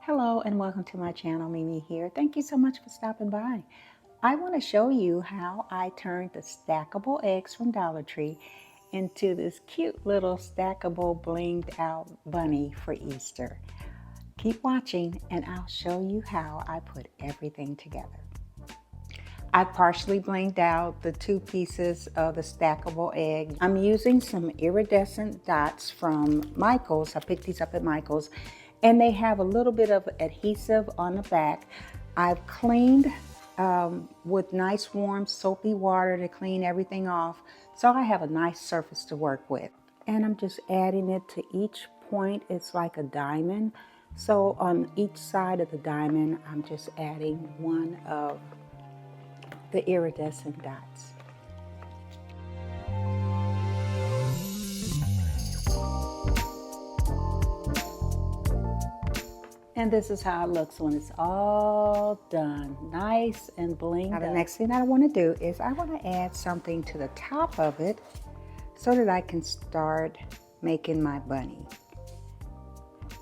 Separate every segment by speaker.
Speaker 1: Hello and welcome to my channel. Mimi here. Thank you so much for stopping by. I want to show you how I turned the stackable eggs from Dollar Tree into this cute little stackable blinged out bunny for Easter. Keep watching and I'll show you how I put everything together. I partially blinged out the two pieces of the stackable egg. I'm using some iridescent dots from Michael's. I picked these up at Michael's and they have a little bit of adhesive on the back. I've cleaned with nice warm soapy water to clean everything off so I have a nice surface to work with. And I'm just adding it to each point. It's like a diamond. So on each side of the diamond, I'm just adding one of the iridescent dots. And this is how it looks when it's all done, nice and blinged up. Now the next thing that I want to do is I want to add something to the top of it so that I can start making my bunny.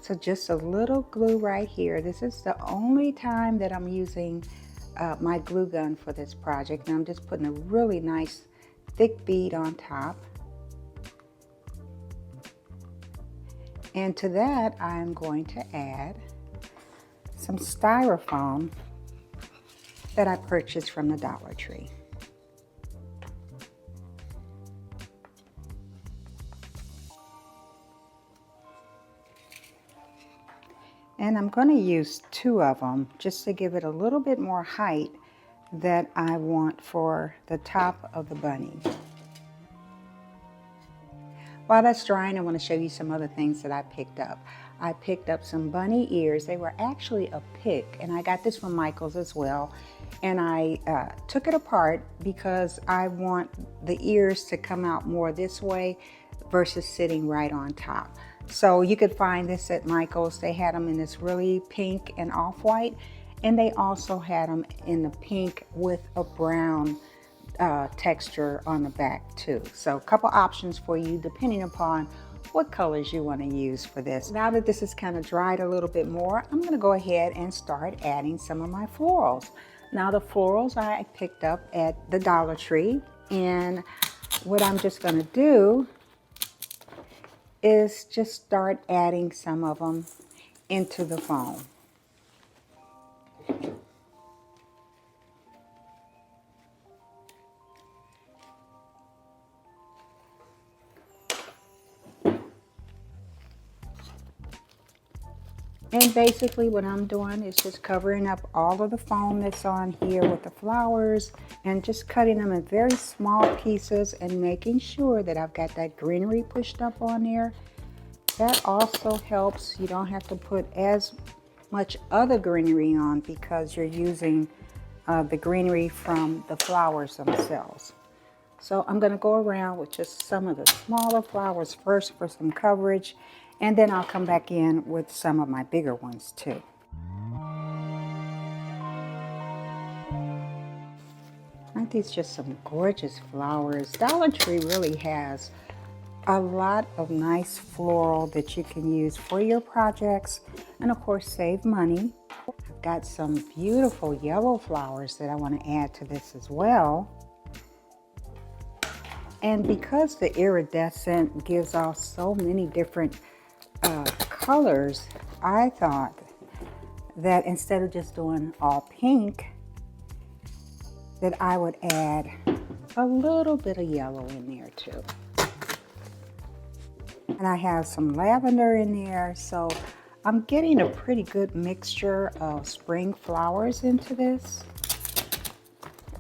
Speaker 1: So just a little glue right here. This is the only time that I'm using my glue gun for this project. And I'm just putting a really nice thick bead on top. And to that, I'm going to add some styrofoam that I purchased from the Dollar Tree. And I'm going to use two of them just to give it a little bit more height that I want for the top of the bunny. While that's drying, I want to show you some other things that I picked up. I picked up some bunny ears. They were actually a pick, and I got this from Michael's as well. And I took it apart because I want the ears to come out more this way versus sitting right on top. So you could find this at Michael's. They had them in this really pink and off-white, and they also had them in the pink with a brown texture on the back too. So a couple options for you depending upon what colors you want to use for this. Now that this is kind of dried a little bit more, I'm going to go ahead and start adding some of my florals. Now the florals I picked up at the Dollar Tree, and what I'm just going to do is just start adding some of them into the foam. And basically what I'm doing is just covering up all of the foam that's on here with the flowers and just cutting them in very small pieces and making sure that I've got that greenery pushed up on there. That also helps. You don't have to put as much other greenery on because you're using the greenery from the flowers themselves. So I'm going to go around with just some of the smaller flowers first for some coverage. And then I'll come back in with some of my bigger ones too. Aren't these just some gorgeous flowers? Dollar Tree really has a lot of nice floral that you can use for your projects and of course save money. I've got some beautiful yellow flowers that I want to add to this as well. And because the iridescent gives off so many different colors, I thought that instead of just doing all pink, that I would add a little bit of yellow in there too. And I have some lavender in there, so I'm getting a pretty good mixture of spring flowers into this.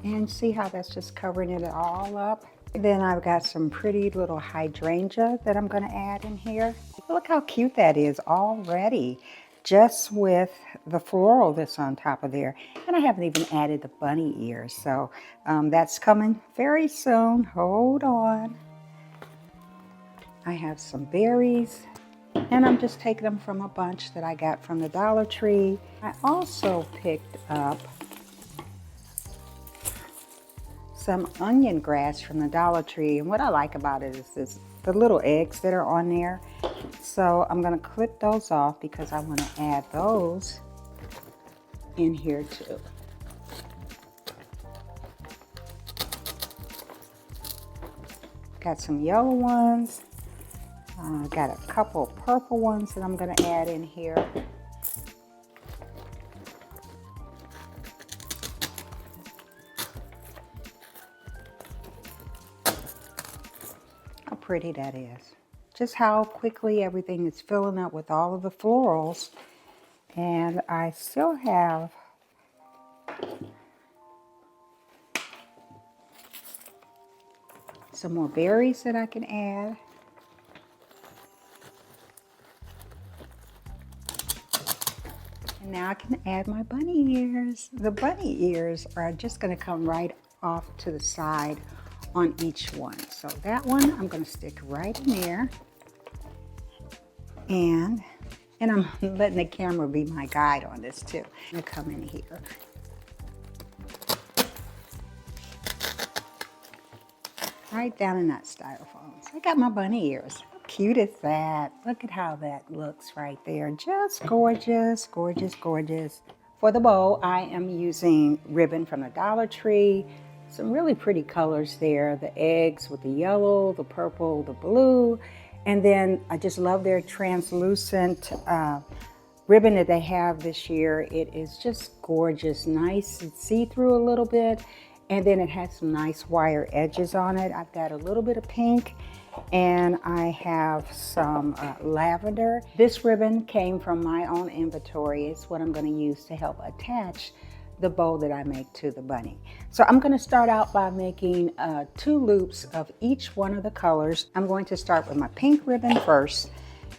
Speaker 1: And see how that's just covering it all up. Then I've got some pretty little hydrangea that I'm going to add in here. Look how cute that is already, just with the floral that's on top of there. And I haven't even added the bunny ears, so that's coming very soon. Hold on. I have some berries, and I'm just taking them from a bunch that I got from the Dollar Tree. I also picked up some onion grass from the Dollar Tree, and what I like about it is the little eggs that are on there. So I'm going to clip those off because I want to add those in here too. Got some yellow ones. Got a couple of purple ones that I'm going to add in here. How pretty that is. Just how quickly everything is filling up with all of the florals. And I still have some more berries that I can add. And now I can add my bunny ears. The bunny ears are just going to come right off to the side on each one. So that one I'm going to stick right in there. And I'm letting the camera be my guide on this too. I'm going to come in here. Right down in that styrofoam. So I got my bunny ears. How cute is that? Look at how that looks right there. Just gorgeous, gorgeous, gorgeous. For the bow, I am using ribbon from the Dollar Tree. Some really pretty colors there. The eggs with the yellow, the purple, the blue. And then I just love their translucent ribbon that they have this year. It is just gorgeous, nice and see-through a little bit. And then it has some nice wire edges on it. I've got a little bit of pink and I have some lavender. This ribbon came from my own inventory. It's what I'm going to use to help attach the bow that I make to the bunny. So I'm going to start out by making 2 loops of each one of the colors. I'm going to start with my pink ribbon first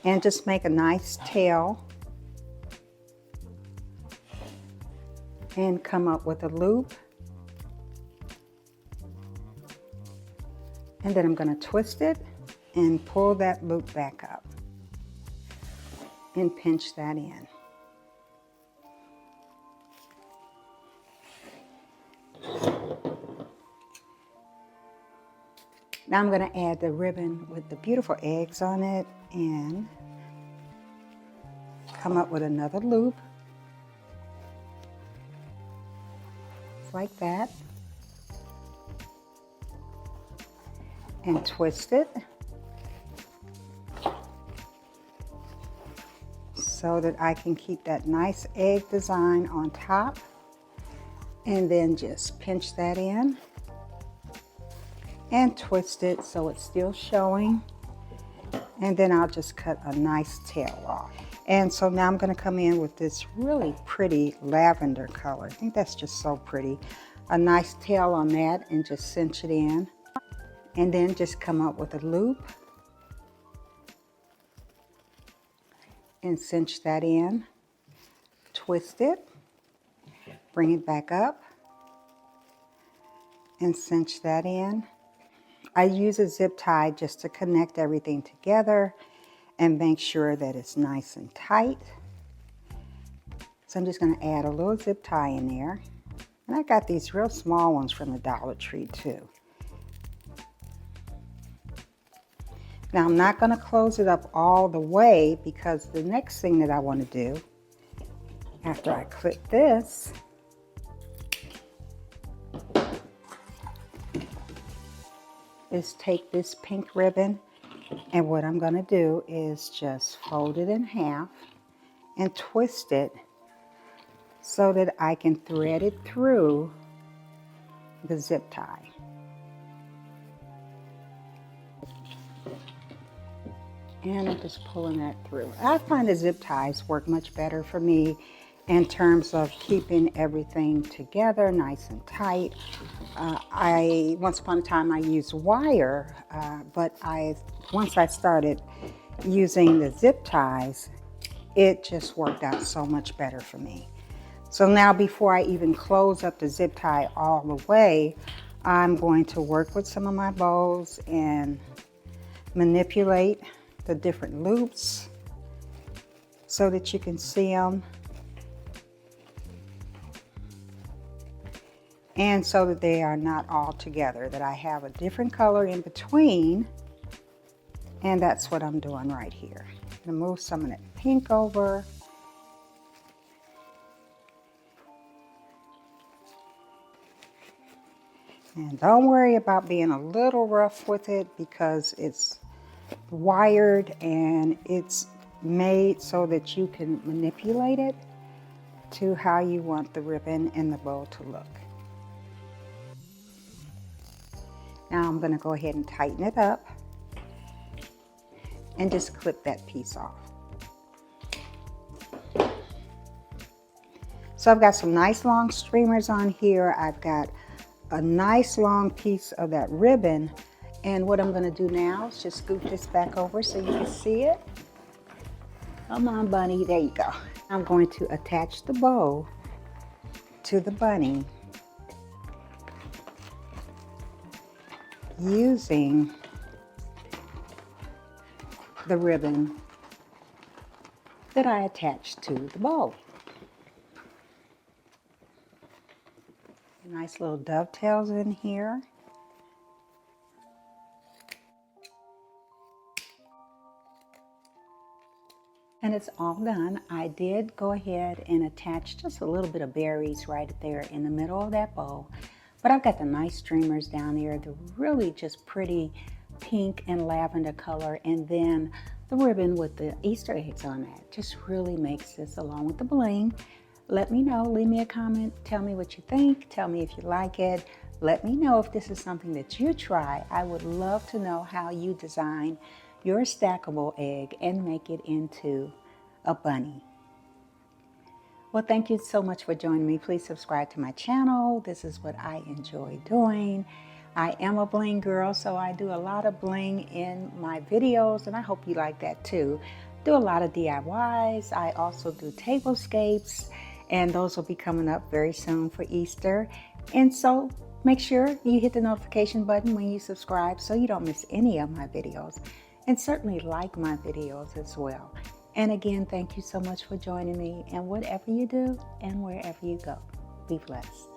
Speaker 1: and just make a nice tail and come up with a loop. And then I'm going to twist it and pull that loop back up and pinch that in. Now I'm going to add the ribbon with the beautiful eggs on it and come up with another loop. Just like that. And twist it so that I can keep that nice egg design on top, and then just pinch that in and twist it so it's still showing, and then I'll just cut a nice tail off. And so now I'm going to come in with this really pretty lavender color. I think that's just so pretty. A nice tail on that and just cinch it in. And then just come up with a loop and cinch that in, twist it, bring it back up and cinch that in. I use a zip tie just to connect everything together and make sure that it's nice and tight. So I'm just going to add a little zip tie in there. And I got these real small ones from the Dollar Tree too. Now I'm not going to close it up all the way because the next thing that I want to do after I clip this is take this pink ribbon, and what I'm going to do is just fold it in half and twist it so that I can thread it through the zip tie. And I'm just pulling that through. I find the zip ties work much better for me in terms of keeping everything together nice and tight. Once upon a time I used wire, but once I started using the zip ties, it just worked out so much better for me. So now before I even close up the zip tie all the way, I'm going to work with some of my bows and manipulate the different loops so that you can see them, and so that they are not all together, that I have a different color in between, And that's what I'm doing right here. I'm gonna move some of that pink over. And don't worry about being a little rough with it because it's wired and it's made so that you can manipulate it to how you want the ribbon and the bow to look. Now I'm going to go ahead and tighten it up and just clip that piece off. So I've got some nice long streamers on here. I've got a nice long piece of that ribbon, and what I'm going to do now is just scoop this back over so you can see it. Come on, bunny, there you go. I'm going to attach the bow to the bunny using the ribbon that I attached to the bow. Nice little dovetails in here. And it's all done. I did go ahead and attach just a little bit of berries right there in the middle of that bow. But I've got the nice streamers down there. They're really just pretty pink and lavender color. And then the ribbon with the Easter eggs on it just really makes this, along with the bling. Let me know, leave me a comment, tell me what you think, tell me if you like it. Let me know if this is something that you try. I would love to know how you design your stackable egg and make it into a bunny. Well, thank you so much for joining me. Please subscribe to my channel. This is what I enjoy doing. I am a bling girl, so I do a lot of bling in my videos, and I hope you like that too. Do a lot of DIYs. I also do tablescapes, and those will be coming up very soon for Easter. And so make sure you hit the notification button when you subscribe so you don't miss any of my videos. And certainly like my videos as well. And again, thank you so much for joining me. And whatever you do and wherever you go, be blessed.